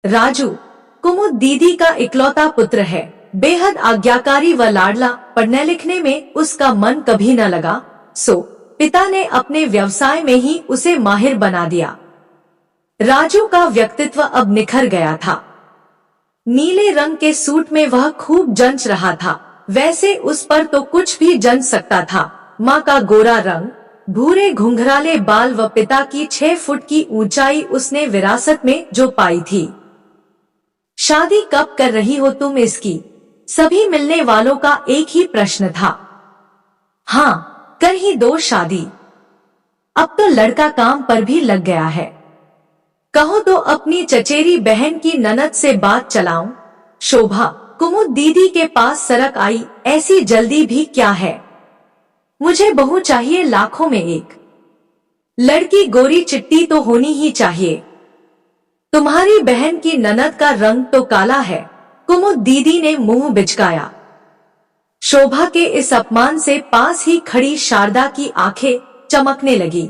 राजू कुमुद दीदी का इकलौता पुत्र है, बेहद आज्ञाकारी व लाडला। पढ़ने लिखने में उसका मन कभी न लगा, सो पिता ने अपने व्यवसाय में ही उसे माहिर बना दिया। राजू का व्यक्तित्व अब निखर गया था। नीले रंग के सूट में वह खूब जंच रहा था। वैसे उस पर तो कुछ भी जंच सकता था। माँ का गोरा रंग, भूरे घुंघराले बाल व पिता की 6 फुट की ऊंचाई उसने विरासत में जो पाई थी। शादी कब कर रही हो तुम इसकी? सभी मिलने वालों का एक ही प्रश्न था। हाँ, कर ही दो शादी। अब तो लड़का काम पर भी लग गया है। कहो तो अपनी चचेरी बहन की ननद से बात चलाऊं। शोभा कुमुद दीदी के पास सरक आई। ऐसी जल्दी भी क्या है? मुझे बहू चाहिए लाखों में एक। लड़की गोरी चिट्टी तो होनी ही चाहिए। तुम्हारी बहन की ननद का रंग तो काला है। कुमुद दीदी ने मुंह बिचकाया। शोभा के इस अपमान से पास ही खड़ी शारदा की आंखें चमकने लगी।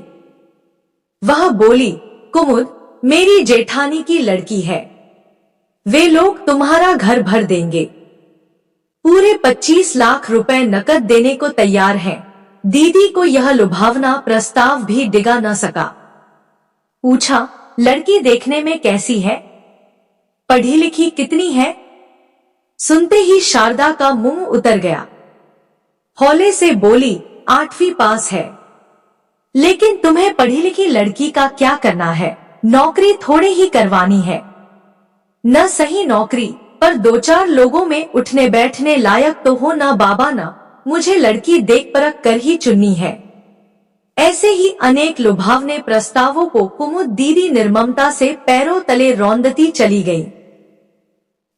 वह बोली, कुमुद मेरी जेठानी की लड़की है। वे लोग तुम्हारा घर भर देंगे। पूरे 25 लाख रुपए नकद देने को तैयार हैं। दीदी को यह लुभावना प्रस्ताव भी डिगा न सका। पूछा, लड़की देखने में कैसी है? पढ़ी लिखी कितनी है? सुनते ही शारदा का मुंह उतर गया। हौले से बोली, 8वीं पास है। लेकिन तुम्हें पढ़ी लिखी लड़की का क्या करना है? नौकरी थोड़े ही करवानी है। न सही नौकरी, पर 2-4 लोगों में उठने बैठने लायक तो हो ना बाबा ना। मुझे लड़की देख परख कर ही चुननी है। ऐसे ही अनेक लुभावने प्रस्तावों को कुमुद दीदी निर्ममता से पैरों तले रौंदती चली गई।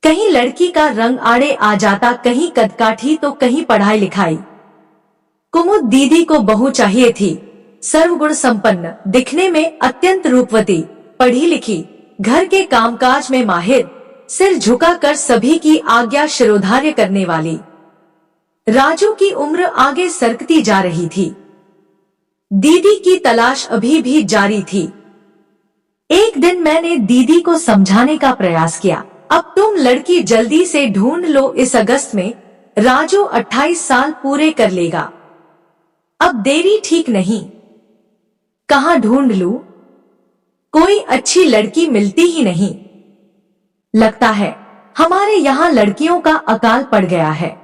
कहीं लड़की का रंग आड़े आ जाता, कहीं कदकाठी तो कहीं पढ़ाई लिखाई। कुमुद दीदी को बहू चाहिए थी, सर्वगुण संपन्न, दिखने में अत्यंत रूपवती, पढ़ी लिखी, घर के कामकाज में माहिर, सिर झुकाकर सभी की आज्ञा शिरोधार्य करने वाली। राजू की उम्र आगे सरकती जा रही थी। दीदी की तलाश अभी भी जारी थी। एक दिन मैंने दीदी को समझाने का प्रयास किया, अब तुम लड़की जल्दी से ढूंढ लो। इस अगस्त में राजू 28 साल पूरे कर लेगा। अब देरी ठीक नहीं। कहाँ ढूंढ लूं? कोई अच्छी लड़की मिलती ही नहीं। लगता है हमारे यहाँ लड़कियों का अकाल पड़ गया है।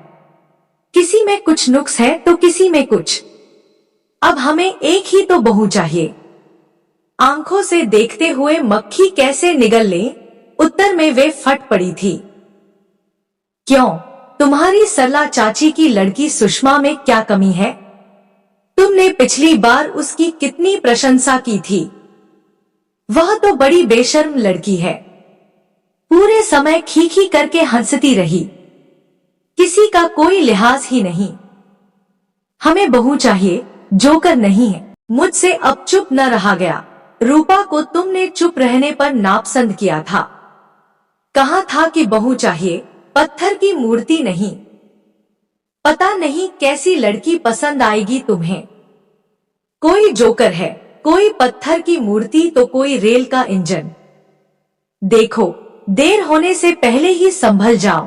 किसी में कुछ नुक्स है तो किसी में कुछ। अब हमें एक ही तो बहू चाहिए। आंखों से देखते हुए मक्खी कैसे निगल ले, उत्तर में वे फट पड़ी थी। क्यों, तुम्हारी सरला चाची की लड़की सुषमा में क्या कमी है? तुमने पिछली बार उसकी कितनी प्रशंसा की थी। वह तो बड़ी बेशर्म लड़की है। पूरे समय खीखी करके हंसती रही, किसी का कोई लिहाज ही नहीं। हमें बहू चाहिए, जोकर नहीं है। मुझसे अब चुप न रहा गया। रूपा को तुमने चुप रहने पर नापसंद किया था। कहा था कि बहू चाहिए, पत्थर की मूर्ति नहीं। पता नहीं कैसी लड़की पसंद आएगी तुम्हें। कोई जोकर है, कोई पत्थर की मूर्ति तो कोई रेल का इंजन। देखो, देर होने से पहले ही संभल जाओ।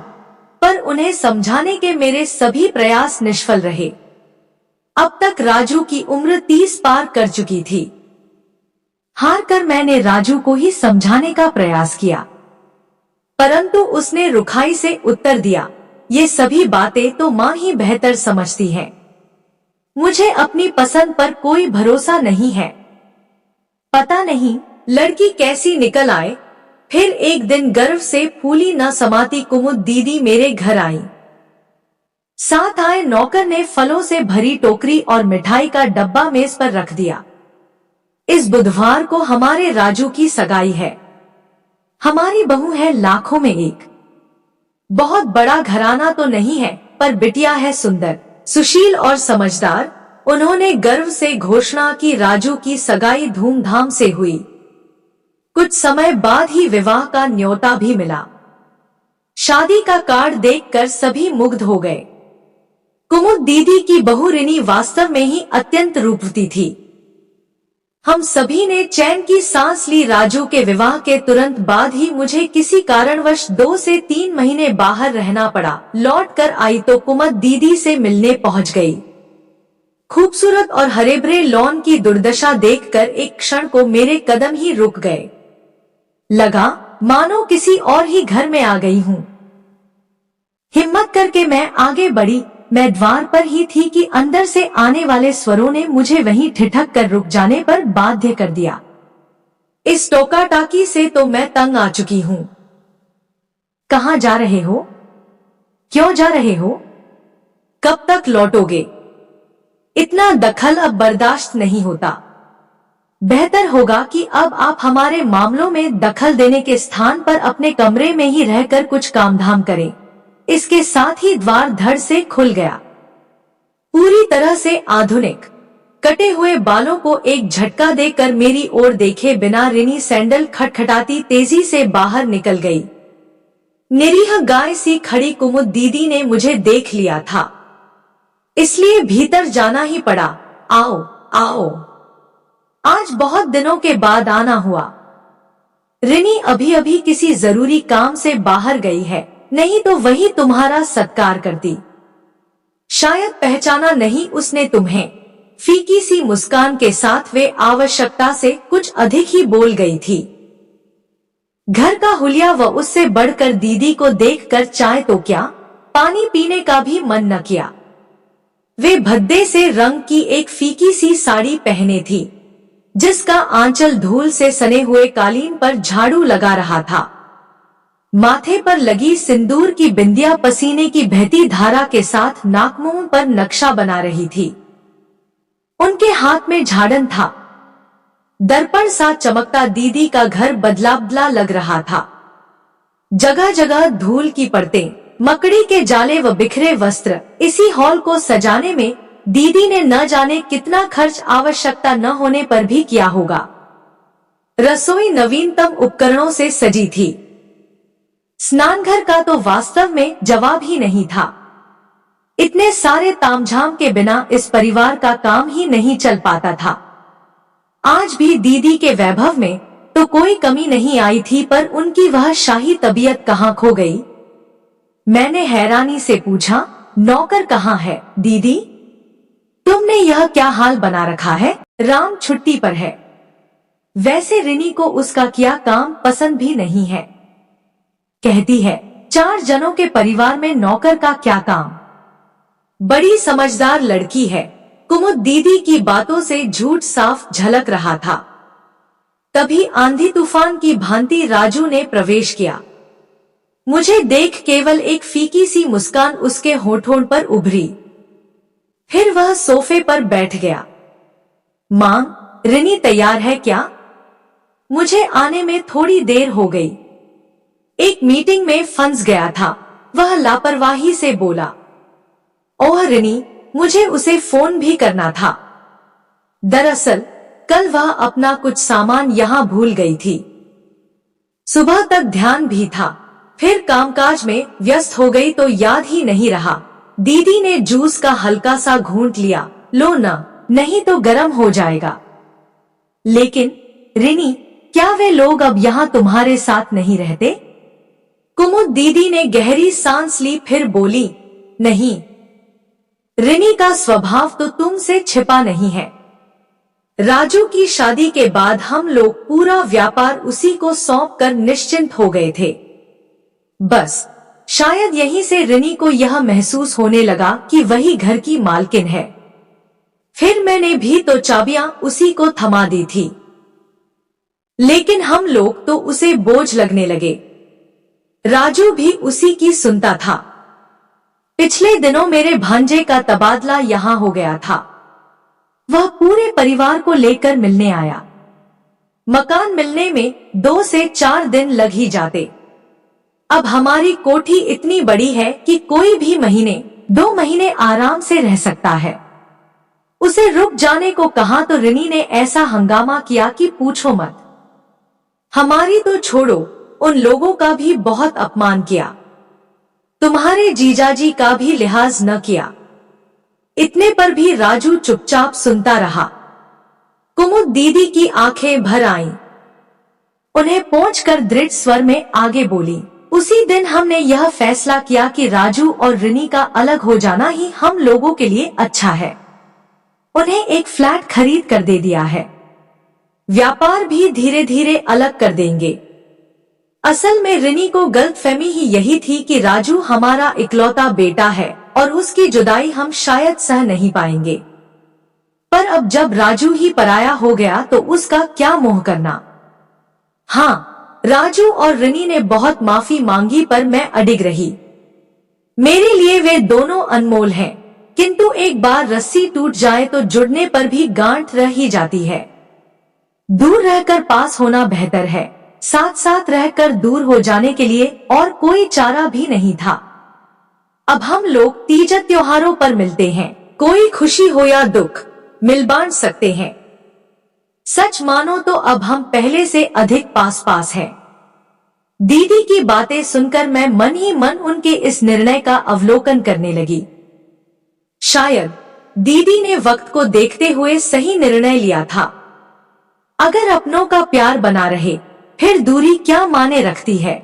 पर उन्हें समझाने के मेरे सभी प्रयास निष्फल रहे। अब तक राजू की उम्र 30 पार कर चुकी थी। हार कर मैंने राजू को ही समझाने का प्रयास किया, परंतु उसने रुखाई से उत्तर दिया, ये सभी बातें तो माँ ही बेहतर समझती हैं। मुझे अपनी पसंद पर कोई भरोसा नहीं है। पता नहीं लड़की कैसी निकल आए। फिर एक दिन गर्व से फूली न समाती कुमुद दीदी मेरे घर आई। साथ आए नौकर ने फलों से भरी टोकरी और मिठाई का डब्बा मेज पर रख दिया। इस बुधवार को हमारे राजू की सगाई है। हमारी बहू है लाखों में एक। बहुत बड़ा घराना तो नहीं है, पर बिटिया है सुंदर, सुशील और समझदार। उन्होंने गर्व से घोषणा की। राजू की सगाई धूमधाम से हुई। कुछ समय बाद ही विवाह का न्योता भी मिला। शादी का कार्ड देखकर सभी मुग्ध हो गए। कुमुद दीदी की बहू रिनी वास्तव में ही अत्यंत रूपवती थी। हम सभी ने चैन की सांस ली। राजू के विवाह के तुरंत बाद ही मुझे किसी कारणवश 2 से 3 महीने बाहर रहना पड़ा। लौट कर आई तो कुमुद दीदी से मिलने पहुंच गई। खूबसूरत और हरे भरे लॉन की दुर्दशा देखकर एक क्षण को मेरे कदम ही रुक गए। लगा मानो किसी और ही घर में आ गई हूँ। हिम्मत करके मैं आगे बढ़ी। मैं द्वार पर ही थी कि अंदर से आने वाले स्वरों ने मुझे वहीं ठिठक कर रुक जाने पर बाध्य कर दिया। इस टोका टाकी से तो मैं तंग आ चुकी हूँ। कहाँ जा रहे हो? क्यों जा रहे हो? कब तक लौटोगे? इतना दखल अब बर्दाश्त नहीं होता। बेहतर होगा कि अब आप हमारे मामलों में दखल देने के स्थान पर अपने कमरे में ही रहकर कुछ कामधाम करें। इसके साथ ही द्वार धड़ से खुल गया। पूरी तरह से आधुनिक कटे हुए बालों को एक झटका देकर मेरी ओर देखे बिना रिनी सैंडल खटखटाती तेजी से बाहर निकल गई। निरीह गाय सी खड़ी कुमुद दीदी ने मुझे देख लिया था, इसलिए भीतर जाना ही पड़ा। आओ आओ, आज बहुत दिनों के बाद आना हुआ। रिनी अभी अभी किसी जरूरी काम से बाहर गई है, नहीं तो वही तुम्हारा सत्कार करती। शायद पहचाना नहीं उसने तुम्हें। फीकी सी मुस्कान के साथ वे आवश्यकता से कुछ अधिक ही बोल गई थी। घर का हुलिया व उससे बढ़कर दीदी को देखकर चाय तो क्या, पानी पीने का भी मन न किया। वे भद्दे से रंग की एक फीकी सी साड़ी पहने थी, जिसका आंचल धूल से सने हुए कालीन पर झाड़ू लगा रहा था। माथे पर लगी सिंदूर की बिंदिया पसीने की बहती धारा के साथ नाकमुंह पर नक्शा बना रही थी। उनके हाथ में झाड़न था। दर्पण सा चमकता दीदी का घर बदला बदला लग रहा था। जगह जगह धूल की परतें, मकड़ी के जाले व बिखरे वस्त्र। इसी हॉल को सजाने में दीदी ने न जाने कितना खर्च आवश्यकता न होने पर भी किया होगा। रसोई नवीनतम उपकरणों से सजी थी। स्नानघर का तो वास्तव में जवाब ही नहीं था। इतने सारे तामझाम के बिना इस परिवार का काम ही नहीं चल पाता था। आज भी दीदी के वैभव में तो कोई कमी नहीं आई थी, पर उनकी वह शाही तबीयत कहाँ खो गई? मैंने हैरानी से पूछा, नौकर कहाँ है दीदी? तुमने यह क्या हाल बना रखा है? राम छुट्टी पर है। वैसे रिनी को उसका किया काम पसंद भी नहीं है। कहती है 4 जनों के परिवार में नौकर का क्या काम। बड़ी समझदार लड़की है। कुमुद दीदी की बातों से झूठ साफ झलक रहा था। तभी आंधी तूफान की भांति राजू ने प्रवेश किया। मुझे देख केवल एक फीकी सी मुस्कान उसके होठों पर उभरी। फिर वह सोफे पर बैठ गया। मां, रिनी तैयार है क्या? मुझे आने में थोड़ी देर हो गई। एक मीटिंग में फंस गया था, वह लापरवाही से बोला। ओह रिनी, मुझे उसे फोन भी करना था। दरअसल कल वह अपना कुछ सामान यहाँ भूल गई थी। सुबह तक ध्यान भी था, फिर कामकाज में व्यस्त हो गई तो याद ही नहीं रहा। दीदी ने जूस का हल्का सा घूंट लिया। लो ना, नहीं तो गर्म हो जाएगा। लेकिन रिनी, क्या वे लोग अब यहाँ तुम्हारे साथ नहीं रहते? कुमुद दीदी ने गहरी सांस ली, फिर बोली, नहीं, रिनी का स्वभाव तो तुमसे छिपा नहीं है। राजू की शादी के बाद हम लोग पूरा व्यापार उसी को सौंपकर निश्चिंत हो गए थे। बस शायद यहीं से रिनी को यह महसूस होने लगा कि वही घर की मालकिन है। फिर मैंने भी तो चाबियां उसी को थमा दी थी, लेकिन हम लोग तो उसे बोझ लगने लगे। राजू भी उसी की सुनता था। पिछले दिनों मेरे भांजे का तबादला यहाँ हो गया था। वह पूरे परिवार को लेकर मिलने आया। मकान मिलने में 2 से 4 दिन लग ही जाते। अब हमारी कोठी इतनी बड़ी है कि कोई भी महीने 2 महीने आराम से रह सकता है। उसे रुक जाने को कहा तो रिनी ने ऐसा हंगामा किया कि पूछो मत। हमारी तो छोड़ो, उन लोगों का भी बहुत अपमान किया। तुम्हारे जीजाजी का भी लिहाज न किया। इतने पर भी राजू चुपचाप सुनता रहा। कुमुद दीदी की आंखें भर आईं। उन्हें पहुंचकर दृढ़ स्वर में आगे बोली, उसी दिन हमने यह फैसला किया कि राजू और रिनी का अलग हो जाना ही हम लोगों के लिए अच्छा है। उन्हें एक फ्लैट खरीद कर दे दिया है। व्यापार भी धीरे धीरे अलग कर देंगे। असल में रिनी को गलतफहमी ही यही थी कि राजू हमारा इकलौता बेटा है और उसकी जुदाई हम शायद सह नहीं पाएंगे। पर अब जब राजू ही पराया हो गया तो उसका क्या मोह करना। हाँ, राजू और रिनी ने बहुत माफी मांगी पर मैं अडिग रही। मेरे लिए वे दोनों अनमोल हैं, किंतु एक बार रस्सी टूट जाए तो जुड़ने पर भी गांठ रह ही जाती है। दूर रहकर पास होना बेहतर है। साथ साथ रहकर दूर हो जाने के लिए और कोई चारा भी नहीं था। अब हम लोग तीज त्योहारों पर मिलते हैं। कोई खुशी हो या दुख मिल बांट सकते हैं। सच मानो तो अब हम पहले से अधिक पास पास हैं। दीदी की बातें सुनकर मैं मन ही मन उनके इस निर्णय का अवलोकन करने लगी। शायद दीदी ने वक्त को देखते हुए सही निर्णय लिया था। अगर अपनों का प्यार बना रहे फिर दूरी क्या माने रखती है।